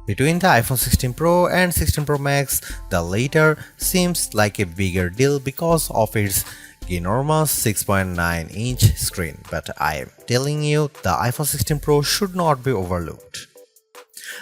Between the iPhone 16 Pro and 16 Pro Max, the latter seems like a bigger deal because of its enormous 6.9-inch screen, but I am telling you, the iPhone 16 Pro should not be overlooked.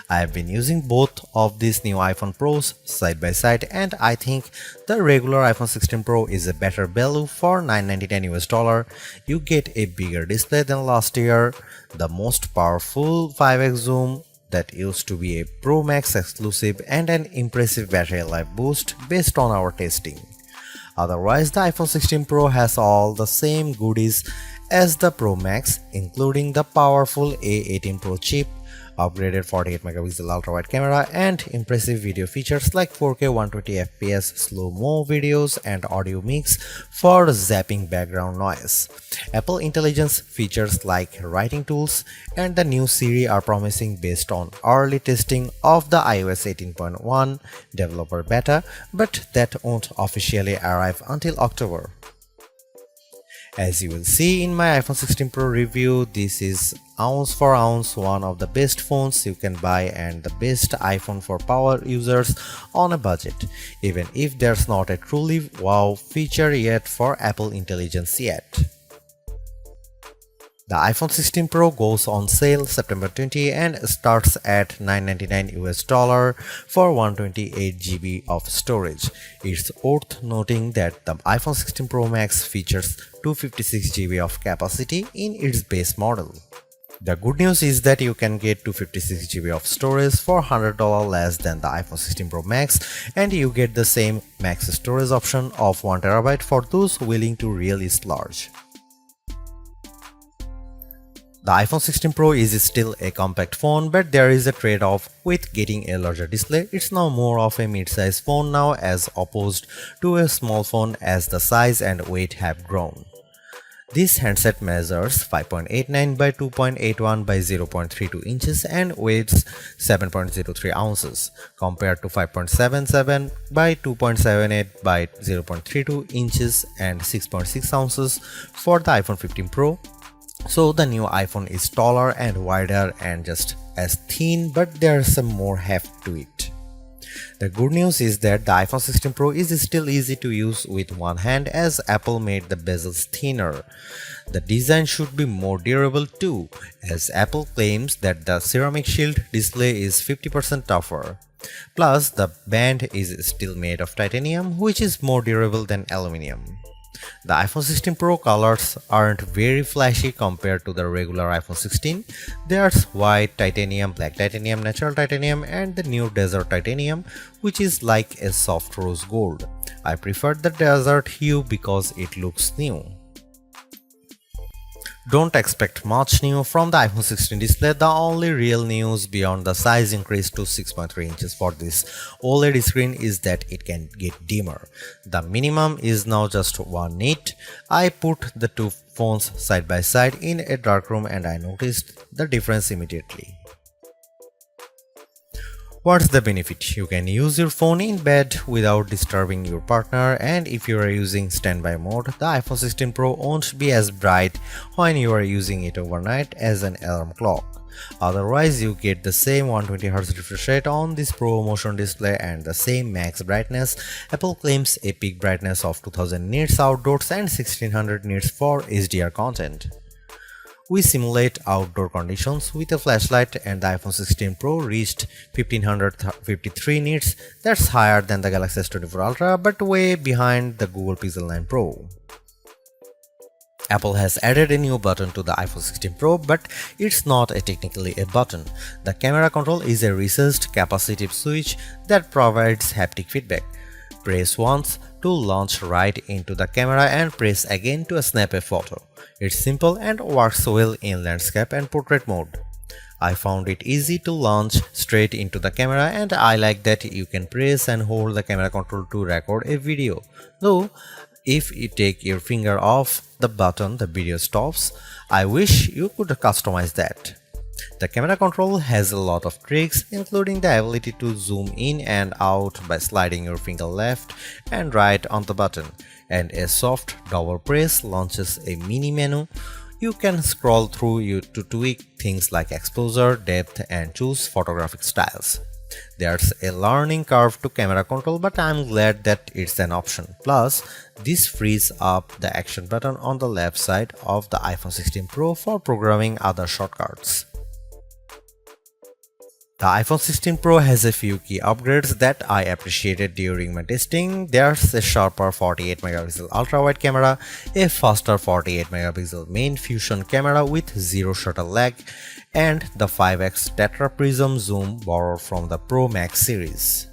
I have been using both of these new iPhone Pros side by side, and I think the regular iPhone 16 Pro is a better value for $999. You get a bigger display than last year, the most powerful 5x zoom that used to be a Pro Max exclusive, and an impressive battery life boost based on our testing. Otherwise, the iPhone 16 Pro has all the same goodies as the Pro Max, including the powerful A18 Pro chip, upgraded 48 megapixel ultra-wide camera, and impressive video features like 4K 120fps slow-mo videos and audio mix for zapping background noise. Apple Intelligence features like writing tools and the new Siri are promising based on early testing of the iOS 18.1 developer beta, but that won't officially arrive until October. As you will see in my iPhone 16 Pro review, this is ounce for ounce one of the best phones you can buy and the best iPhone for power users on a budget, even if there's not a truly wow feature yet for Apple Intelligence yet. The iPhone 16 Pro goes on sale September 20 and starts at $999 for 128GB of storage. It's worth noting that the iPhone 16 Pro Max features 256GB of capacity in its base model. The good news is that you can get 256GB of storage for $100 less than the iPhone 16 Pro Max, and you get the same max storage option of 1TB for those willing to really splurge. The iPhone 16 Pro is still a compact phone, but there is a trade-off with getting a larger display. It's now more of a mid-size phone now as opposed to a small phone as the size and weight have grown. This handset measures 5.89 by 2.81 by 0.32 inches and weighs 7.03 ounces compared to 5.77 by 2.78 by 0.32 inches and 6.6 ounces for the iPhone 15 Pro. So the new iPhone is taller and wider and just as thin, but there's some more heft to it. The good news is that the iPhone 16 Pro is still easy to use with one hand as Apple made the bezels thinner. The design should be more durable too, as Apple claims that the ceramic shield display is 50% tougher. Plus, the band is still made of titanium, which is more durable than aluminum. The iPhone 16 Pro colors aren't very flashy compared to the regular iPhone 16. There's white titanium, black titanium, natural titanium, and the new desert titanium, which is like a soft rose gold. I prefer the desert hue because it looks new. Don't expect much new from the iPhone 16 display. The only real news beyond the size increase to 6.3 inches for this OLED screen is that it can get dimmer. The minimum is now just 1 nit. I put the two phones side by side in a dark room and I noticed the difference immediately. What's the benefit? You can use your phone in bed without disturbing your partner, and if you are using standby mode, the iPhone 16 Pro won't be as bright when you are using it overnight as an alarm clock. Otherwise, you get the same 120Hz refresh rate on this Pro Motion display and the same max brightness. Apple claims a peak brightness of 2000 nits outdoors and 1600 nits for HDR content. We simulate outdoor conditions with a flashlight and the iPhone 16 Pro reached 1553 nits. That's higher than the Galaxy S24 Ultra but way behind the Google Pixel 9 Pro. Apple has added a new button to the iPhone 16 Pro, but it's not technically a button. The camera control is a recessed capacitive switch that provides haptic feedback. Press once to launch right into the camera and press again to snap a photo. It's simple and works well in landscape and portrait mode. I found it easy to launch straight into the camera and I like that you can press and hold the camera control to record a video. Though, if you take your finger off the button, the video stops. I wish you could customize that. The camera control has a lot of tricks, including the ability to zoom in and out by sliding your finger left and right on the button, and a soft double press launches a mini menu. You can scroll through to tweak things like exposure, depth, and choose photographic styles. There's a learning curve to camera control, but I'm glad that it's an option. Plus, this frees up the action button on the left side of the iPhone 16 Pro for programming other shortcuts. The iPhone 16 Pro has a few key upgrades that I appreciated during my testing. There's a sharper 48 megapixel ultra-wide camera, a faster 48 megapixel main fusion camera with zero shutter lag, and the 5x tetra prism zoom borrowed from the Pro Max series.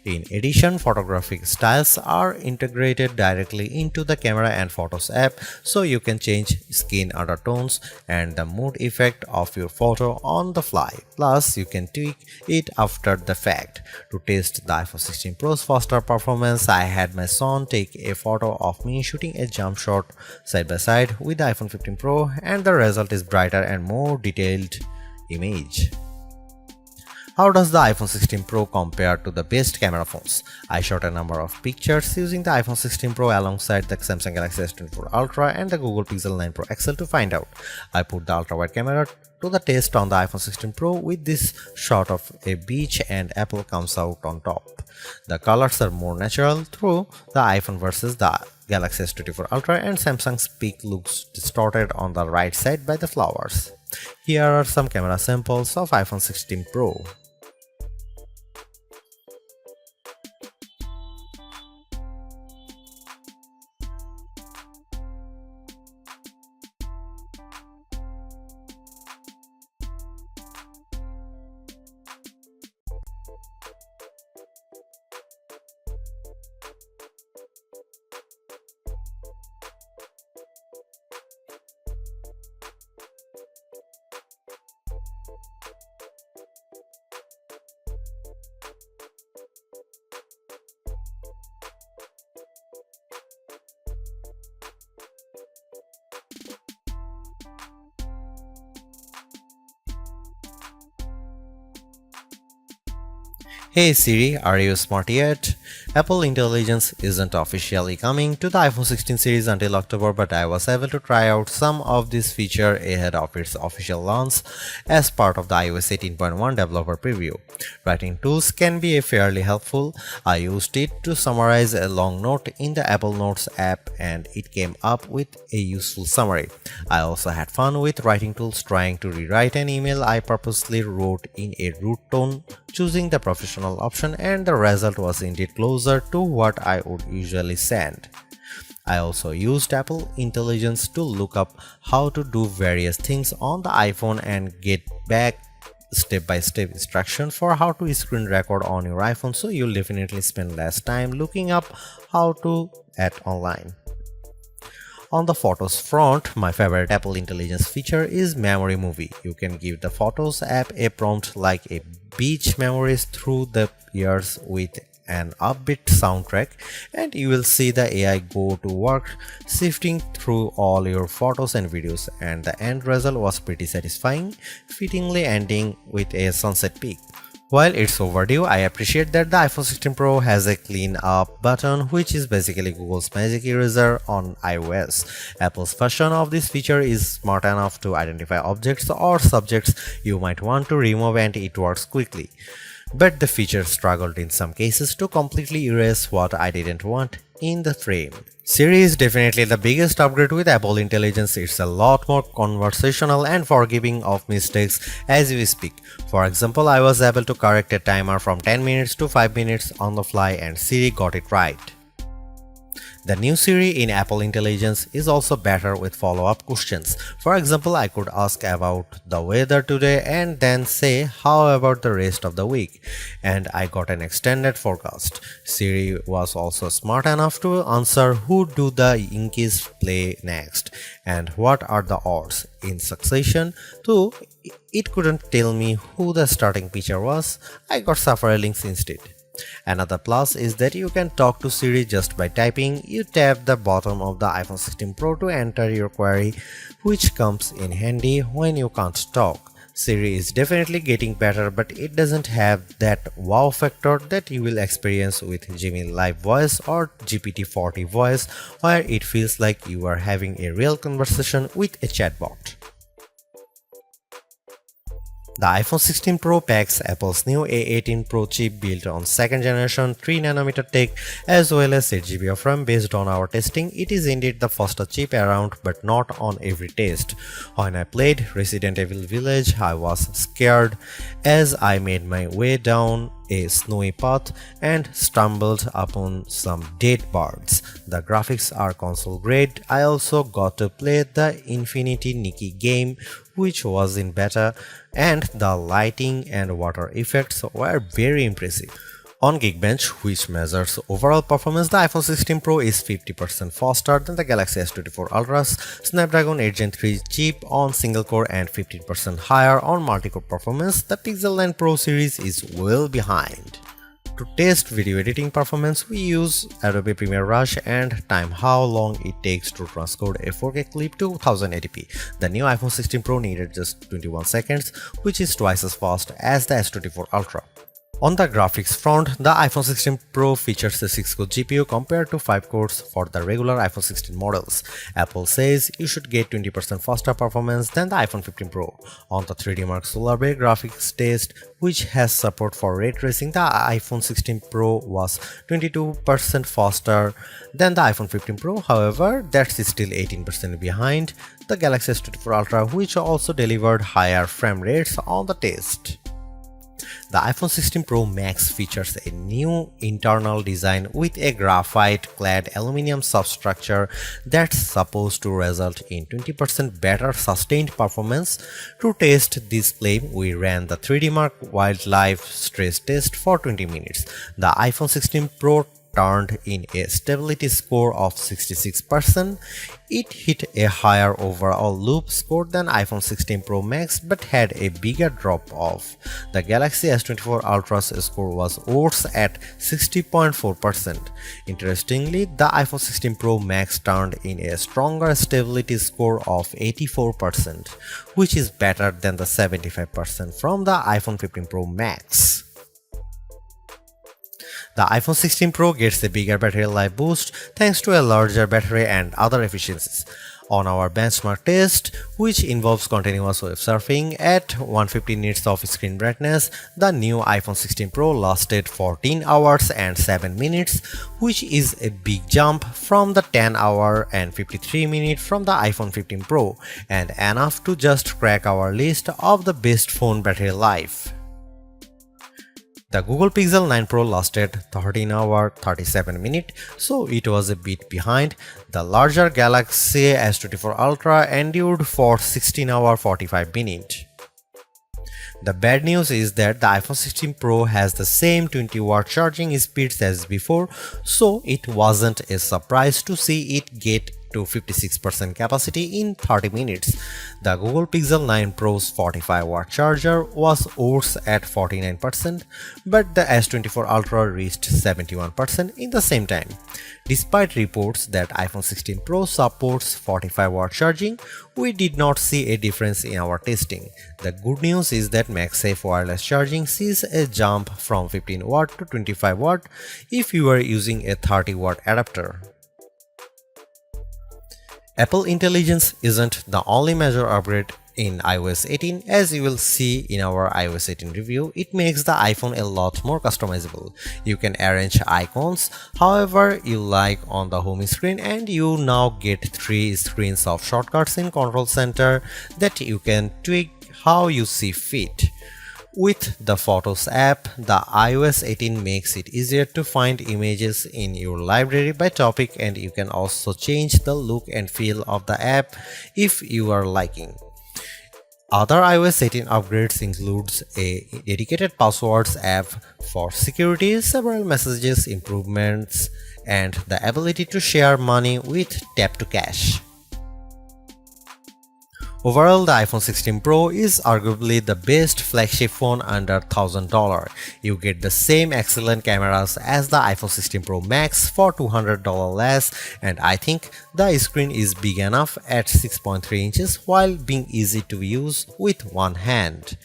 In addition, photographic styles are integrated directly into the Camera and Photos app, so you can change skin undertones and the mood effect of your photo on the fly. Plus, you can tweak it after the fact. To test the iPhone 16 Pro's faster performance, I had my son take a photo of me shooting a jump shot side by side with the iPhone 15 Pro, and the result is brighter and more detailed image. How does the iPhone 16 Pro compare to the best camera phones? I shot a number of pictures using the iPhone 16 Pro alongside the Samsung Galaxy S24 Ultra and the Google Pixel 9 Pro XL to find out. I put the ultra-wide camera to the test on the iPhone 16 Pro with this shot of a beach and Apple comes out on top. The colors are more natural through the iPhone versus the Galaxy S24 Ultra, and Samsung's peak looks distorted on the right side by the flowers. Here are some camera samples of iPhone 16 Pro. Hey Siri, are you smart yet? Apple Intelligence isn't officially coming to the iPhone 16 series until October, but I was able to try out some of this feature ahead of its official launch as part of the iOS 18.1 developer preview. Writing tools can be fairly helpful. I used it to summarize a long note in the Apple Notes app and it came up with a useful summary. I also had fun with writing tools trying to rewrite an email I purposely wrote in a rude tone, choosing the professional option, and the result was indeed closer to what I would usually send. I also used Apple Intelligence to look up how to do various things on the iPhone and get back step-by-step instruction for how to screen record on your iPhone, so you'll definitely spend less time looking up how to at online. On the Photos front, my favorite Apple Intelligence feature is Memory Movie. You can give the Photos app a prompt like a beach memories through the years with an upbeat soundtrack, and you will see the AI go to work sifting through all your photos and videos, and the end result was pretty satisfying, fittingly ending with a sunset peak. While it's overdue, I appreciate that the iPhone 16 Pro has a clean up button, which is basically Google's Magic Eraser on iOS. Apple's version of this feature is smart enough to identify objects or subjects you might want to remove, and it works quickly. But the feature struggled in some cases to completely erase what I didn't want in the frame. Siri is definitely the biggest upgrade with Apple Intelligence. It's a lot more conversational and forgiving of mistakes as we speak. For example, I was able to correct a timer from 10 minutes to 5 minutes on the fly, and Siri got it right. The new Siri in Apple Intelligence is also better with follow-up questions. For example, I could ask about the weather today and then say, how about the rest of the week? And I got an extended forecast. Siri was also smart enough to answer who do the Yankees play next and what are the odds in succession, though it couldn't tell me who the starting pitcher was. I got several links instead. Another plus is that you can talk to Siri just by typing. You tap the bottom of the iPhone 16 Pro to enter your query, which comes in handy when you can't talk. Siri is definitely getting better, but it doesn't have that wow factor that you will experience with Gemini Live Voice or GPT-40 Voice, where it feels like you are having a real conversation with a chatbot. The iPhone 16 Pro packs Apple's new A18 Pro chip built on second generation 3nm tech as well as 8GB of RAM. Based on our testing, it is indeed the fastest chip around, but not on every test. When I played Resident Evil Village, I was scared as I made my way down a snowy path and stumbled upon some dead birds. The graphics are console grade. I also got to play the Infinity Nikki game, which was in beta, and the lighting and water effects were very impressive. On Geekbench, which measures overall performance, the iPhone 16 Pro is 50% faster than the Galaxy S24 Ultra's Snapdragon 8 Gen 3 chip on single core and 15% higher on multi-core performance. The Pixel 9 Pro series is well behind. To test video editing performance, we use Adobe Premiere Rush and time how long it takes to transcode a 4K clip to 1080p. The new iPhone 16 Pro needed just 21 seconds, which is twice as fast as the S24 Ultra. On the graphics front, the iPhone 16 Pro features a 6-core GPU compared to 5 cores for the regular iPhone 16 models. Apple says you should get 20% faster performance than the iPhone 15 Pro. On the 3D Mark Solar Bay graphics test, which has support for ray tracing, the iPhone 16 Pro was 22% faster than the iPhone 15 Pro. However, that's still 18% behind the Galaxy S24 Ultra, which also delivered higher frame rates on the test. The iPhone 16 Pro Max features a new internal design with a graphite-clad aluminum substructure that's supposed to result in 20% better sustained performance. To test this claim, we ran the 3D Mark Wildlife stress test for 20 minutes. The iPhone 16 Pro turned in a stability score of 66%. It hit a higher overall loop score than iPhone 16 Pro Max but had a bigger drop-off. The Galaxy S24 Ultra's score was worse at 60.4%. Interestingly, the iPhone 16 Pro Max turned in a stronger stability score of 84%, which is better than the 75% from the iPhone 15 Pro Max. The iPhone 16 Pro gets a bigger battery life boost thanks to a larger battery and other efficiencies. On our benchmark test, which involves continuous web surfing at 150 nits of screen brightness, the new iPhone 16 Pro lasted 14 hours and 7 minutes, which is a big jump from the 10 hour and 53 minutes from the iPhone 15 Pro, and enough to just crack our list of the best phone battery life. The Google Pixel 9 Pro lasted 13 hours 37 minutes, so it was a bit behind. The larger Galaxy S24 Ultra endured for 16 hours 45 minutes. The bad news is that the iPhone 16 Pro has the same 20-watt charging speeds as before, so it wasn't a surprise to see it get to 56% capacity in 30 minutes. The Google Pixel 9 Pro's 45-watt charger was worse at 49%, but the S24 Ultra reached 71% in the same time. Despite reports that iPhone 16 Pro supports 45-watt charging, we did not see a difference in our testing. The good news is that MagSafe wireless charging sees a jump from 15W to 25W if you are using a 30-watt adapter. Apple Intelligence isn't the only major upgrade in iOS 18. As you will see in our iOS 18 review, it makes the iPhone a lot more customizable. You can arrange icons however you like on the home screen, and you now get 3 screens of shortcuts in Control Center that you can tweak how you see fit. With the Photos app, the iOS 18 makes it easier to find images in your library by topic, and you can also change the look and feel of the app if you are liking. Other iOS 18 upgrades includes a dedicated passwords app for security, several messages improvements, and the ability to share money with Tap to Cash. Overall, the iPhone 16 Pro is arguably the best flagship phone under $1,000. You get the same excellent cameras as the iPhone 16 Pro Max for $200 less, and I think the screen is big enough at 6.3 inches while being easy to use with one hand.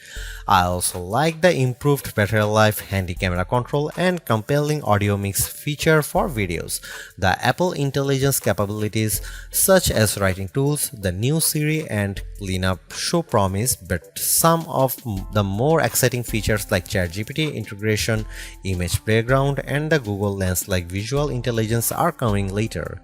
I also like the improved battery life, handy camera control, and compelling audio mix feature for videos. The Apple Intelligence capabilities such as writing tools, the new Siri, and cleanup show promise, but some of the more exciting features like ChatGPT integration, image background, and the Google Lens like visual intelligence are coming later.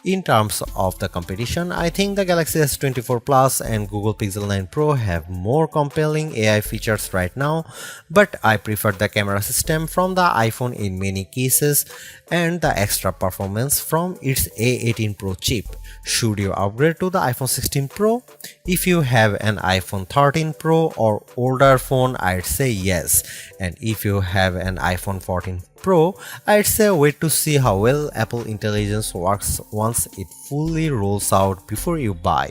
In terms of the competition, I think the Galaxy S24 Plus and Google Pixel 9 Pro have more compelling AI features right now, but I prefer the camera system from the iPhone in many cases and the extra performance from its A18 Pro chip. Should you upgrade to the iPhone 16 Pro? If you have an iPhone 13 Pro or older phone, I'd say yes. And if you have an iPhone 14 Pro, I'd say wait to see how well Apple Intelligence works once it fully rolls out before you buy.